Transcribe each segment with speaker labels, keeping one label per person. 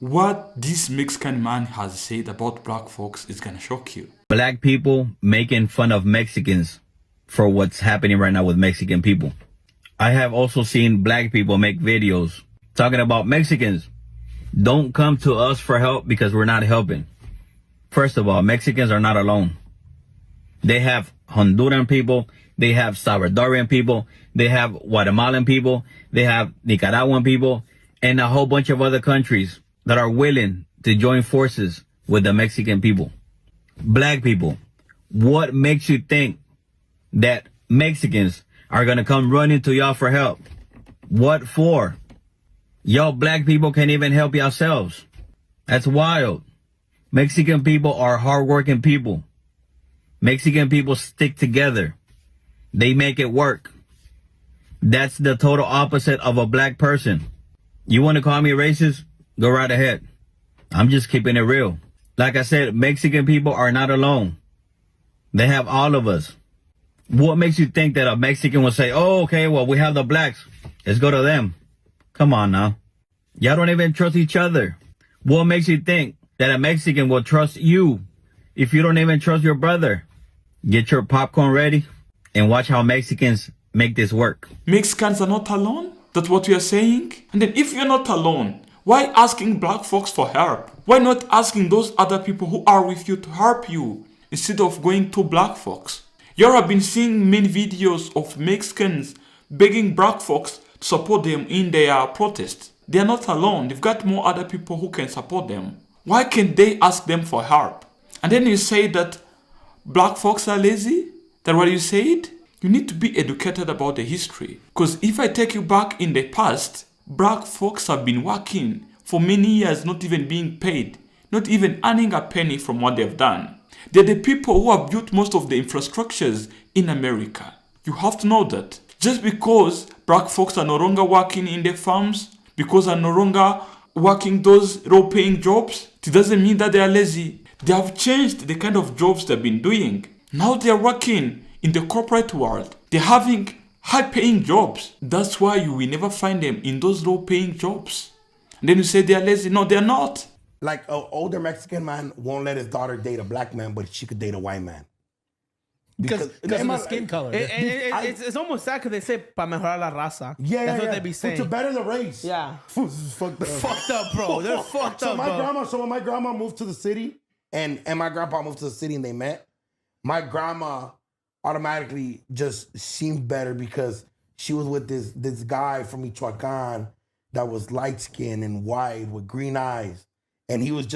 Speaker 1: What this Mexican man has said about black folks is gonna shock you.
Speaker 2: Black people making fun of Mexicans for what's happening right now with Mexican people. I have also seen black people make videos talking about Mexicans. Don't come to us for help because we're not helping. First of all, Mexicans are not alone. They have Honduran people, they have Salvadorian people, they have Guatemalan people, they have Nicaraguan people, and a whole bunch of other countries that are willing to join forces with the Mexican people. Black people, what makes you think that Mexicans are gonna come running to y'all for help? What for? Y'all black people can't even help yourselves. That's wild. Mexican people are hardworking people. Mexican people stick together. They make it work. That's the total opposite of a black person. You want to call me racist? Go right ahead. I'm just keeping it real. Like I said, Mexican people are not alone. They have all of us. What makes you think that a Mexican will say, oh, okay, well, we have the blacks. Let's go to them. Come on now. Y'all don't even trust each other. What makes you think that a Mexican will trust you if you don't even trust your brother? Get your popcorn ready and watch how Mexicans make this work.
Speaker 1: Mexicans are not alone? That's what we are saying? And then if you're not alone, why asking black folks for help? Why not asking those other people who are with you to help you instead of going to black folks? You have been seeing many videos of Mexicans begging black folks to support them in their protests. They are not alone. They've got more other people who can support them. Why can't they ask them for help? And then you say that black folks are lazy? That's what you said? You need to be educated about the history. Because if I take you back in the past, black folks have been working for many years, not even being paid, not even earning a penny from what they've done. They're the people who have built most of the infrastructures in America. You have to know that. Just because black folks are no longer working in the farms, because are no longer working those low-paying jobs, it doesn't mean that they are lazy. They have changed the kind of jobs they've been doing. Now they are working in the corporate world. They're having high-paying jobs. That's why you will never find them in those low-paying jobs. And then you say they are lazy. No, they're not.
Speaker 3: Like an older Mexican man won't let his daughter date a black man, but she could date a white man.
Speaker 4: Because of the skin color. It's almost sad because they say pa mejorar la raza.
Speaker 3: Yeah,
Speaker 4: that's
Speaker 3: yeah,
Speaker 4: what they be saying.
Speaker 3: To better the race.
Speaker 4: Yeah.
Speaker 3: This is fucked up.
Speaker 4: Fucked up, bro. They're fucked up, bro.
Speaker 3: So when my grandma moved to the city, and my grandpa moved to the city and they met, my grandma automatically just seemed better because she was with this guy from Michoacan that was light skinned and white with green eyes. And she looked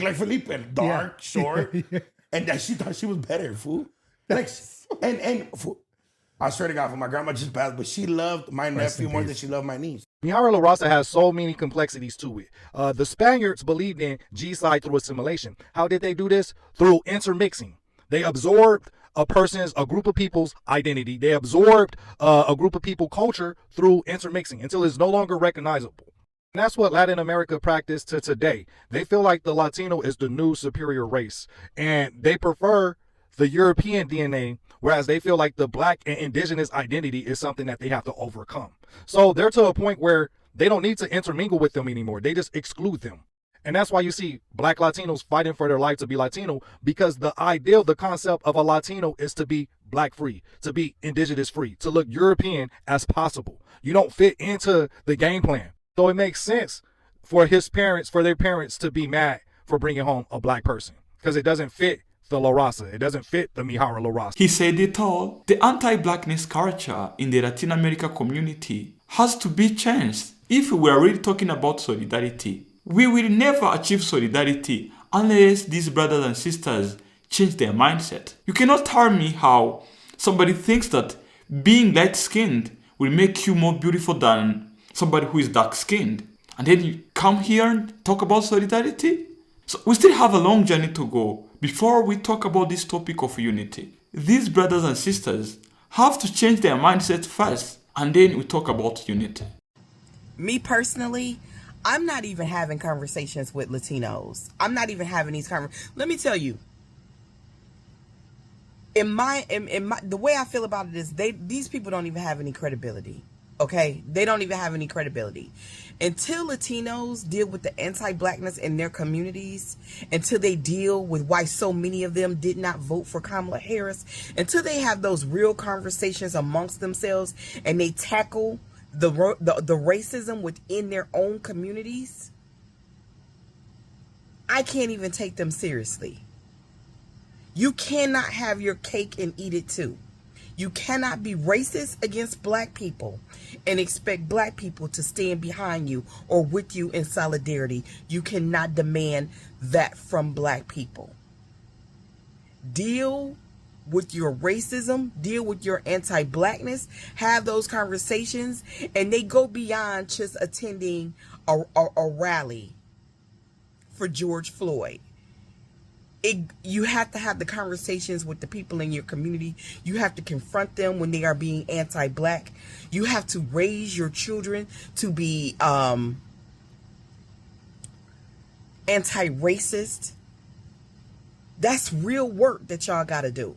Speaker 3: like Felipe, dark, short. Yeah. And that she thought she was better, fool. Like, I swear to God, for my grandma just passed, but she loved my nephew more than she loved my niece.
Speaker 5: Mihara La Raza has so many complexities to it. The Spaniards believed in GASLIGHT through assimilation. How did they do this? Through intermixing. They absorbed a group of people's identity. They absorbed a group of people culture through intermixing until it's no longer recognizable. And that's what Latin America practiced to today. They feel like the Latino is the new superior race, and they prefer the European DNA, whereas they feel like the black and indigenous identity is something that they have to overcome. So they're to a point where they don't need to intermingle with them anymore. They just exclude them. And that's why you see black Latinos fighting for their life to be Latino, because the ideal, the concept of a Latino is to be black free, to be indigenous free, to look European as possible. You don't fit into the game plan. So it makes sense for their parents to be mad for bringing home a black person, because it doesn't fit the La Raza. It doesn't fit the Mihara La Raza.
Speaker 1: He said it all. The anti-blackness culture in the Latin America community has to be changed. If we are really talking about solidarity, we will never achieve solidarity unless these brothers and sisters change their mindset. You cannot tell me how somebody thinks that being light-skinned will make you more beautiful than somebody who is dark-skinned, and then you come here and talk about solidarity? So we still have a long journey to go before we talk about this topic of unity. These brothers and sisters have to change their mindset first, and then we talk about unity.
Speaker 6: Me personally, I'm not even having conversations with Latinos. I'm not even having these conversations. Let me tell you, in my the way I feel about it is these people don't even have any credibility. Okay? They don't even have any credibility. Until Latinos deal with the anti-blackness in their communities, until they deal with why so many of them did not vote for Kamala Harris, until they have those real conversations amongst themselves and they tackle the racism within their own communities, I can't even take them seriously. You cannot have your cake and eat it too. You cannot be racist against black people and expect black people to stand behind you or with you in solidarity. You cannot demand that from black people. Deal with your racism, deal with your anti-blackness, have those conversations, and they go beyond just attending a rally for George Floyd. You have to have the conversations with the people in your community. You have to confront them when they are being anti-black. You have to raise your children to be anti-racist. That's real work that y'all got to do.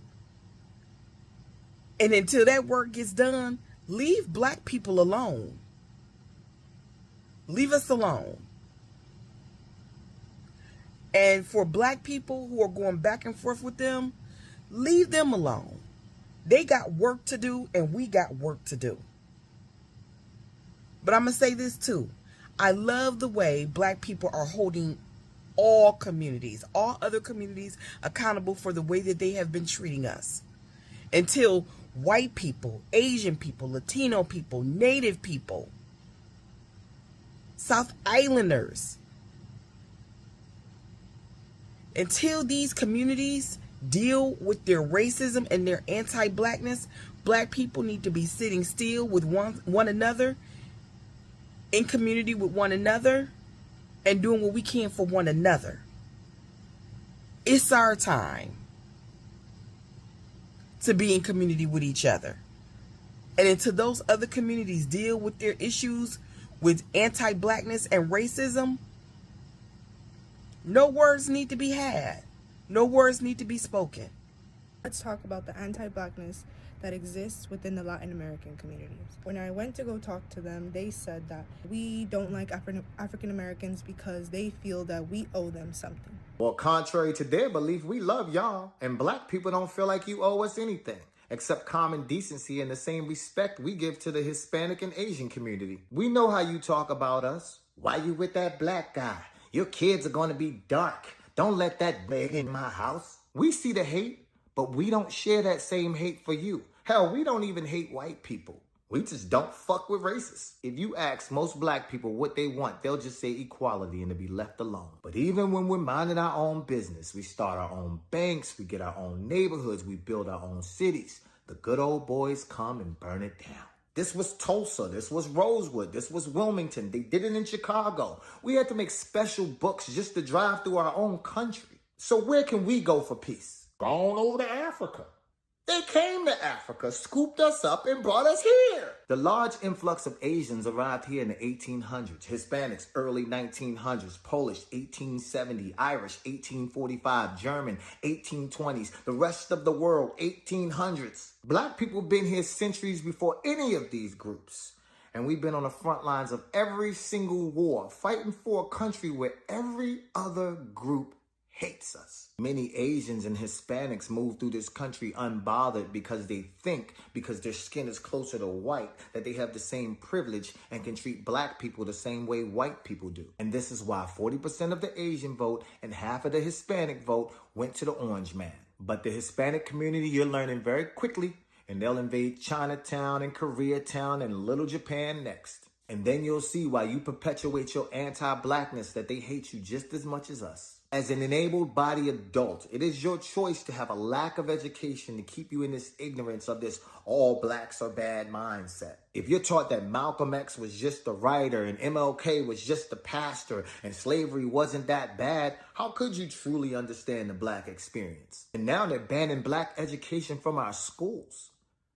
Speaker 6: And until that work gets done, leave black people alone. Leave us alone. And for black people who are going back and forth with them, leave them alone. They got work to do and we got work to do. But I'm going to say this too. I love the way black people are holding all communities, all other communities accountable for the way that they have been treating us. Until white people, Asian people, Latino people, Native people, South Islanders, until these communities deal with their racism and their anti-blackness, black people need to be sitting still with one another, in community with one another, and doing what we can for one another. It's our time to be in community with each other. And until those other communities deal with their issues with anti-blackness and racism, no words need to be had. No words need to be spoken.
Speaker 7: Let's talk about the anti-blackness that exists within the Latin American communities. When I went to go talk to them, they said that we don't like African Americans because they feel that we owe them something.
Speaker 8: Well, contrary to their belief, we love y'all, and black people don't feel like you owe us anything, except common decency and the same respect we give to the Hispanic and Asian community. We know how you talk about us. Why you with that black guy? Your kids are gonna be dark. Don't let that beg in my house. We see the hate, but we don't share that same hate for you. Hell, we don't even hate white people. We just don't fuck with racists. If you ask most black people what they want, they'll just say equality and to be left alone. But even when we're minding our own business, we start our own banks, we get our own neighborhoods, we build our own cities, the good old boys come and burn it down. This was Tulsa, this was Rosewood, this was Wilmington. They did it in Chicago. We had to make special books just to drive through our own country. So where can we go for peace? Gone over to Africa. They came to Africa, scooped us up, and brought us here. The large influx of Asians arrived here in the 1800s, Hispanics early 1900s, Polish 1870, Irish 1845, German 1820s, the rest of the world 1800s. Black people been here centuries before any of these groups. And we've been on the front lines of every single war, fighting for a country where every other group hates us. Many Asians and Hispanics move through this country unbothered because they think, because their skin is closer to white, that they have the same privilege and can treat black people the same way white people do. And this is why 40% of the Asian vote and half of the Hispanic vote went to the orange man. But the Hispanic community, you're learning very quickly, and they'll invade Chinatown and Koreatown and Little Japan next. And then you'll see why you perpetuate your anti-blackness, that they hate you just as much as us. As an enabled body adult, it is your choice to have a lack of education to keep you in this ignorance of this all blacks are bad mindset. If you're taught that Malcolm X was just the writer and MLK was just the pastor and slavery wasn't that bad, how could you truly understand the black experience? And now they're banning black education from our schools.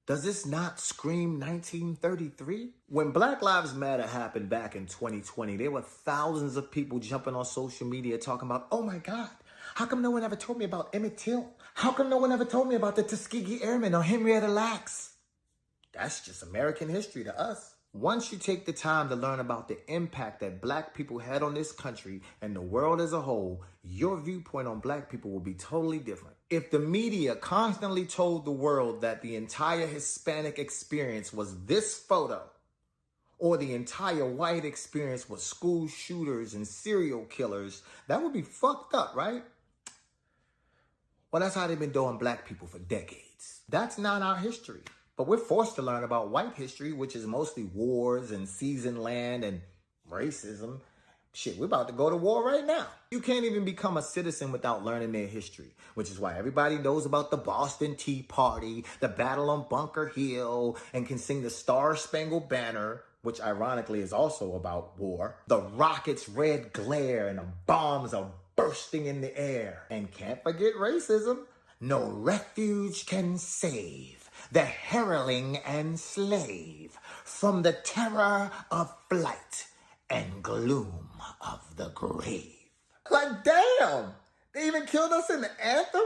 Speaker 8: Does this not scream 1933? When Black Lives Matter happened back in 2020, there were thousands of people jumping on social media talking about, oh my God, how come no one ever told me about Emmett Till? How come no one ever told me about the Tuskegee Airmen or Henrietta Lacks? That's just American history to us. Once you take the time to learn about the impact that black people had on this country and the world as a whole, your viewpoint on black people will be totally different. If the media constantly told the world that the entire Hispanic experience was this photo, or the entire white experience was school shooters and serial killers, that would be fucked up, right? Well, that's how they've been doing black people for decades. That's not our history. But we're forced to learn about white history, which is mostly wars and seizing land and racism. Shit, we're about to go to war right now. You can't even become a citizen without learning their history, which is why everybody knows about the Boston Tea Party, the Battle on Bunker Hill, and can sing the Star-Spangled Banner, which ironically is also about war. The rockets' red glare and the bombs are bursting in the air. And can't forget racism. No refuge can save the hireling and slave from the terror of flight and gloom of the grave. Like, damn, they even killed us in the anthem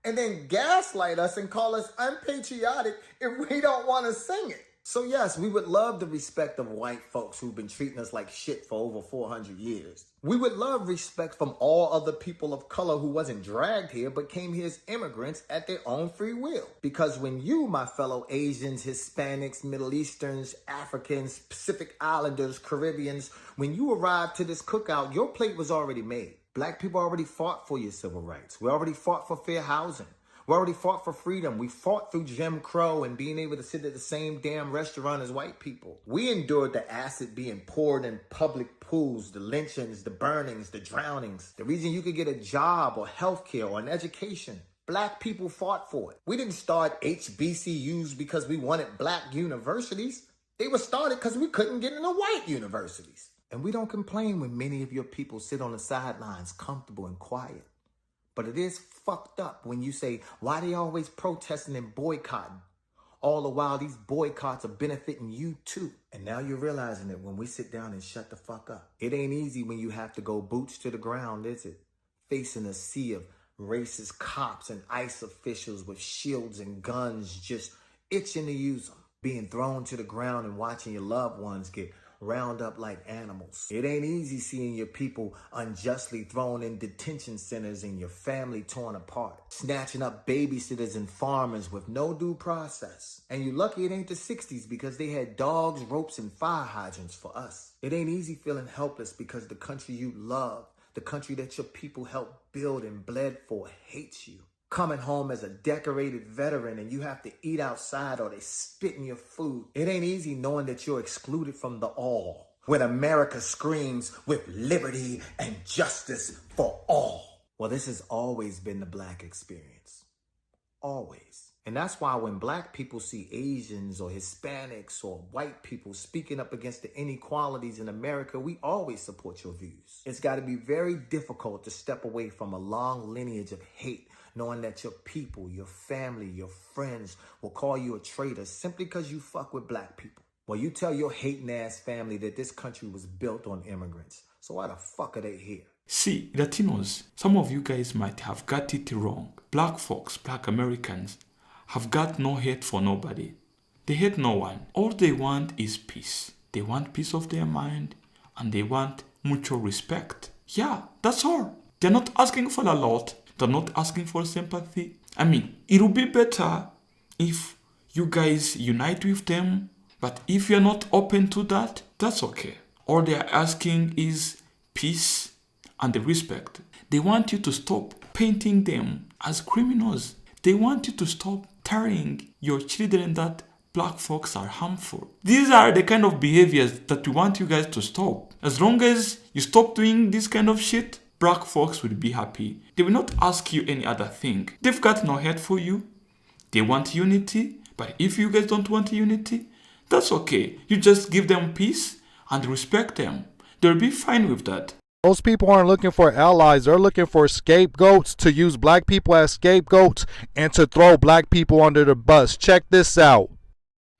Speaker 8: and then gaslight us and call us unpatriotic if we don't want to sing it. So yes, we would love the respect of white folks who've been treating us like shit for over 400 years. We would love respect from all other people of color who wasn't dragged here but came here as immigrants at their own free will. Because when you, my fellow Asians, Hispanics, Middle Easterns, Africans, Pacific Islanders, Caribbeans, when you arrived to this cookout, your plate was already made. Black people already fought for your civil rights. We already fought for fair housing. We already fought for freedom. We fought through Jim Crow and being able to sit at the same damn restaurant as white people. We endured the acid being poured in public pools, the lynchings, the burnings, the drownings. The reason you could get a job or healthcare or an education. Black people fought for it. We didn't start HBCUs because we wanted black universities. They were started because we couldn't get into white universities. And we don't complain when many of your people sit on the sidelines comfortable and quiet. But it is fucked up when you say, why they always protesting and boycotting? All the while, these boycotts are benefiting you too. And now you're realizing it when we sit down and shut the fuck up. It ain't easy when you have to go boots to the ground, is it? Facing a sea of racist cops and ICE officials with shields and guns just itching to use them. Being thrown to the ground and watching your loved ones get round up like animals. It ain't easy seeing your people unjustly thrown in detention centers and your family torn apart. Snatching up babysitters and farmers with no due process. And you lucky it ain't the 60s because they had dogs, ropes, and fire hydrants for us. It ain't easy feeling helpless because the country you love, the country that your people helped build and bled for, hates you. Coming home as a decorated veteran and you have to eat outside or they spit in your food. It ain't easy knowing that you're excluded from the all. When America screams with liberty and justice for all. Well, this has always been the black experience. Always. And that's why when black people see Asians or Hispanics or white people speaking up against the inequalities in America, we always support your views. It's got to be very difficult to step away from a long lineage of hate, knowing that your people, your family, your friends will call you a traitor simply because you fuck with black people. Well, you tell your hating ass family that this country was built on immigrants. So why the fuck are they here?
Speaker 1: See, Latinos, some of you guys might have got it wrong. Black folks, black Americans, have got no hate for nobody. They hate no one. All they want is peace. They want peace of their mind and they want mutual respect. Yeah, that's all. They're not asking for a lot. They're not asking for sympathy. I mean, it would be better if you guys unite with them. But if you're not open to that, that's okay. All they're asking is peace and the respect. They want you to stop painting them as criminals. They want you to stop telling your children that black folks are harmful. These are the kind of behaviors that we want you guys to stop. As long as you stop doing this kind of shit, black folks will be happy. They will not ask you any other thing. They've got no hate for you. They want unity. But if you guys don't want unity, that's okay. You just give them peace and respect them. They'll be fine with that.
Speaker 5: Those people aren't looking for allies. They're looking for scapegoats, to use black people as scapegoats and to throw black people under the bus. Check this out.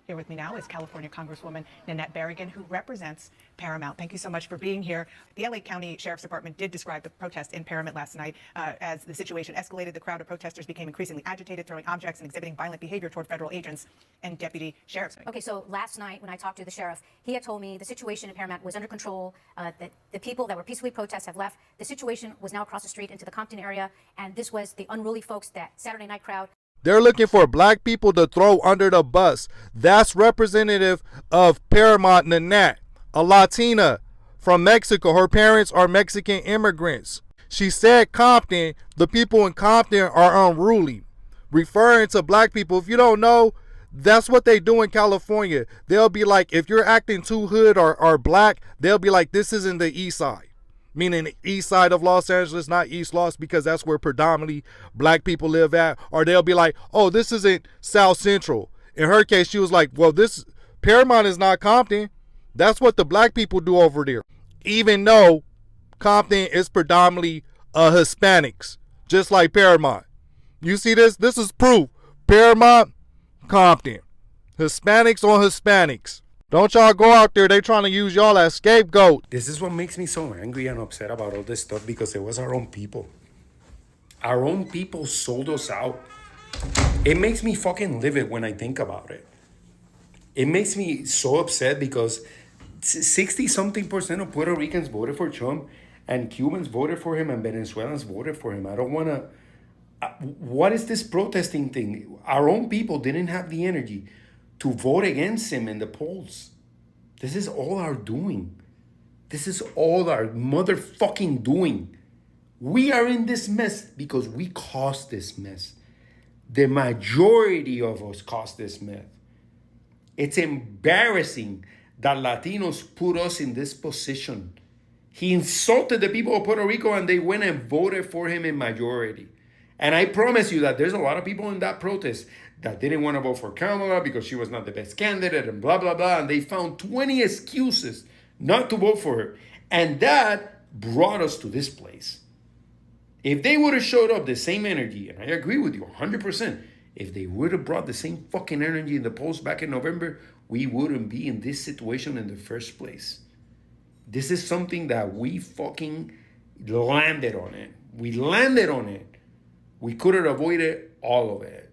Speaker 9: Here with me now is California Congresswoman Nanette Berrigan, who represents paramount. Thank you so much for being here. The LA County Sheriff's Department did describe the protest in Paramount last night as the situation escalated. The crowd of protesters became increasingly agitated, throwing objects and exhibiting violent behavior toward federal agents and deputy sheriffs.
Speaker 10: Okay, so last night when I talked to the sheriff, he had told me the situation in Paramount was under control, that the people that were peacefully protest have left. The situation was now across the street into the Compton area, and this was the unruly folks, that Saturday night crowd.
Speaker 5: They're looking for black people to throw under the bus. That's representative of Paramount Nanette, a Latina from Mexico. Her parents are Mexican immigrants. She said Compton, the people in Compton are unruly, referring to black people. If you don't know, that's what they do in California. They'll be like, if you're acting too hood or black, they'll be like, this isn't the east side. Meaning the east side of Los Angeles, not East Los, because that's where predominantly black people live at. Or they'll be like, oh, this isn't South Central. In her case, she was like, well, this Paramount is not Compton. That's what the black people do over there. Even though Compton is predominantly Hispanics, just like Paramount. You see this? This is proof. Paramount, Compton. Hispanics on Hispanics. Don't y'all go out there, they trying to use y'all as scapegoat.
Speaker 11: This is what makes me so angry and upset about all this stuff, because it was our own people. Our own people sold us out. It makes me fucking livid when I think about it. It makes me so upset because 60-something% of Puerto Ricans voted for Trump, and Cubans voted for him, and Venezuelans voted for him. I don't want to... what is this protesting thing? Our own people didn't have the energy to vote against him in the polls. This is all our doing. This is all our motherfucking doing. We are in this mess because we caused this mess. The majority of us caused this mess. It's embarrassing that Latinos put us in this position. He insulted the people of Puerto Rico and they went and voted for him in majority. And I promise you that there's a lot of people in that protest that didn't want to vote for Kamala because she was not the best candidate and blah, blah, blah. And they found 20 excuses not to vote for her. And that brought us to this place. If they would have showed up the same energy, and I agree with you 100%, if they would have brought the same fucking energy in the polls back in November, we wouldn't be in this situation in the first place. This is something that we fucking landed on it. We landed on it. We could have avoided all of it.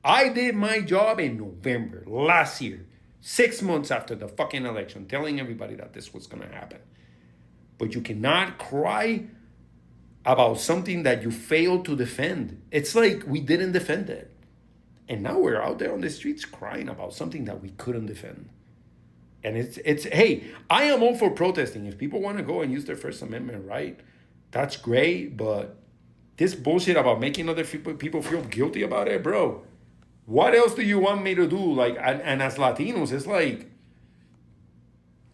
Speaker 11: I did my job in November last year, 6 months after the fucking election, telling everybody that this was going to happen. But you cannot cry about something that you failed to defend. It's like we didn't defend it. And now we're out there on the streets crying about something that we couldn't defend. And it's hey, I am all for protesting. If people want to go and use their First Amendment right, that's great. But this bullshit about making other people feel guilty about it, bro. What else do you want me to do? Like, and as Latinos, it's like,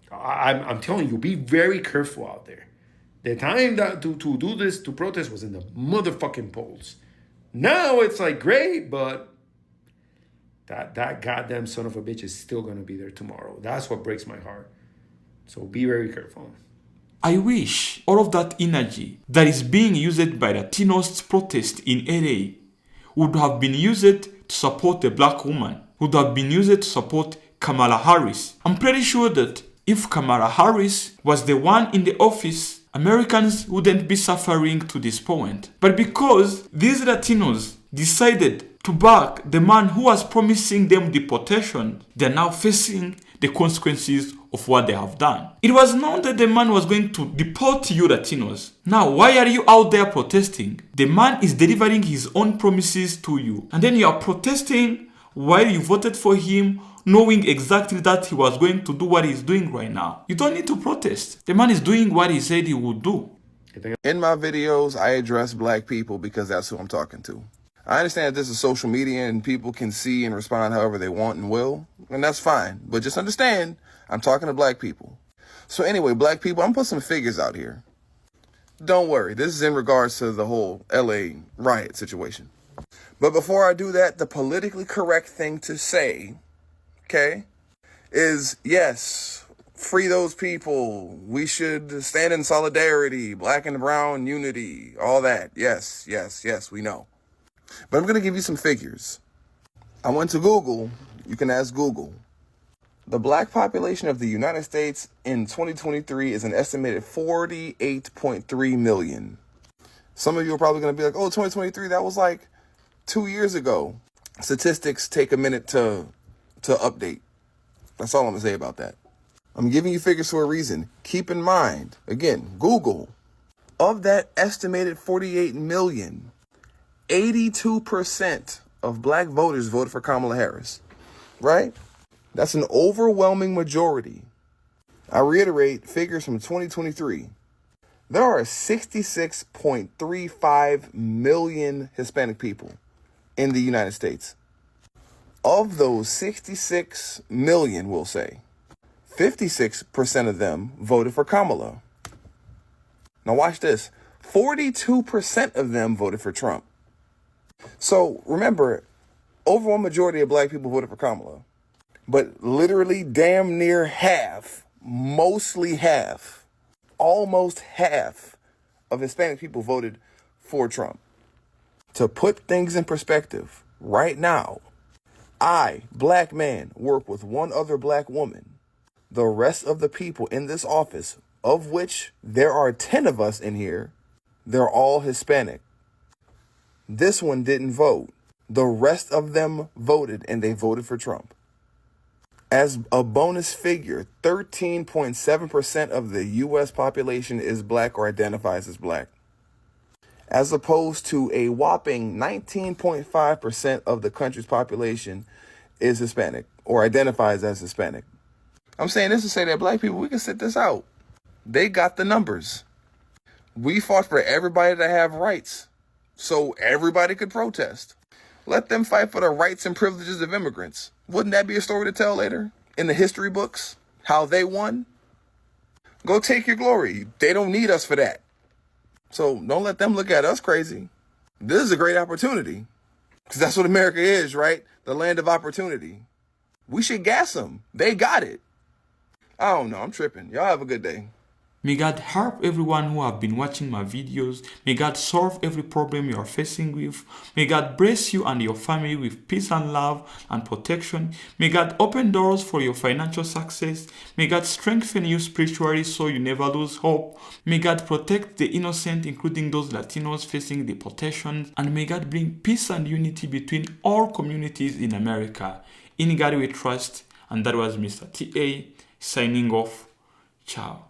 Speaker 11: I'm telling you, be very careful out there. The time that to do this, to protest, was in the motherfucking polls. Now it's like, great, but that goddamn son of a bitch is still going to be there tomorrow. That's what breaks my heart. So be very careful.
Speaker 1: I wish all of that energy that is being used by Latinos to protest in LA would have been used to support a black woman, would have been used to support Kamala Harris. I'm pretty sure that if Kamala Harris was the one in the office, Americans wouldn't be suffering to this point. But because these Latinos decided to back the man who was promising them deportation, they're now facing the consequences of what they have done. It was known that the man was going to deport you Latinos. Now, why are you out there protesting? The man is delivering his own promises to you. And then you are protesting while you voted for him, knowing exactly that he was going to do what he's doing right now. You don't need to protest. The man is doing what he said he would do.
Speaker 12: In my videos, I address black people because that's who I'm talking to. I understand that this is social media and people can see and respond however they want and will, and that's fine. But just understand, I'm talking to black people. So anyway, black people, I'm putting some figures out here. Don't worry, this is in regards to the whole LA riot situation. But before I do that, the politically correct thing to say, okay, is yes, free those people. We should stand in solidarity, black and brown unity, all that. Yes, yes, yes, we know. But I'm going to give you some figures. I went to Google. You can ask Google. The black population of the United States in 2023 is an estimated 48.3 million. Some of you are probably going to be like, oh, 2023, that was like 2 years ago. Statistics take a minute to update. That's all I'm going to say about that. I'm giving you figures for a reason. Keep in mind, again, Google, of that estimated 48 million, 82% of black voters voted for Kamala Harris, right? That's an overwhelming majority. I reiterate figures from 2023. There are 66.35 million Hispanic people in the United States. Of those 66 million, we'll say, 56% of them voted for Kamala. Now watch this. 42% of them voted for Trump. So remember, overall majority of black people voted for Kamala. But literally damn near half, mostly half, almost half of Hispanic people voted for Trump. To put things in perspective, right now, I, black man, work with one other black woman. The rest of the people in this office, of which there are 10 of us in here, they're all Hispanic. This one didn't vote. The rest of them voted, and they voted for Trump. As a bonus figure, 13.7% of the U.S. population is black or identifies as black, as opposed to a whopping 19.5% of the country's population is Hispanic or identifies as Hispanic. I'm saying this to say that black people, we can sit this out. They got the numbers. We fought for everybody to have rights, so everybody could protest. Let them fight for the rights and privileges of immigrants. Wouldn't that be a story to tell later in the history books? How they won? Go take your glory. They don't need us for that. So don't let them look at us crazy. This is a great opportunity, because that's what America is, right? The land of opportunity. We should gas them. They got it. I don't know. I'm tripping. Y'all have a good day.
Speaker 1: May God help everyone who have been watching my videos. May God solve every problem you are facing with. May God bless you and your family with peace and love and protection. May God open doors for your financial success. May God strengthen you spiritually so you never lose hope. May God protect the innocent, including those Latinos facing deportation. And may God bring peace and unity between all communities in America. In God we trust. And that was Mr. TA signing off. Ciao.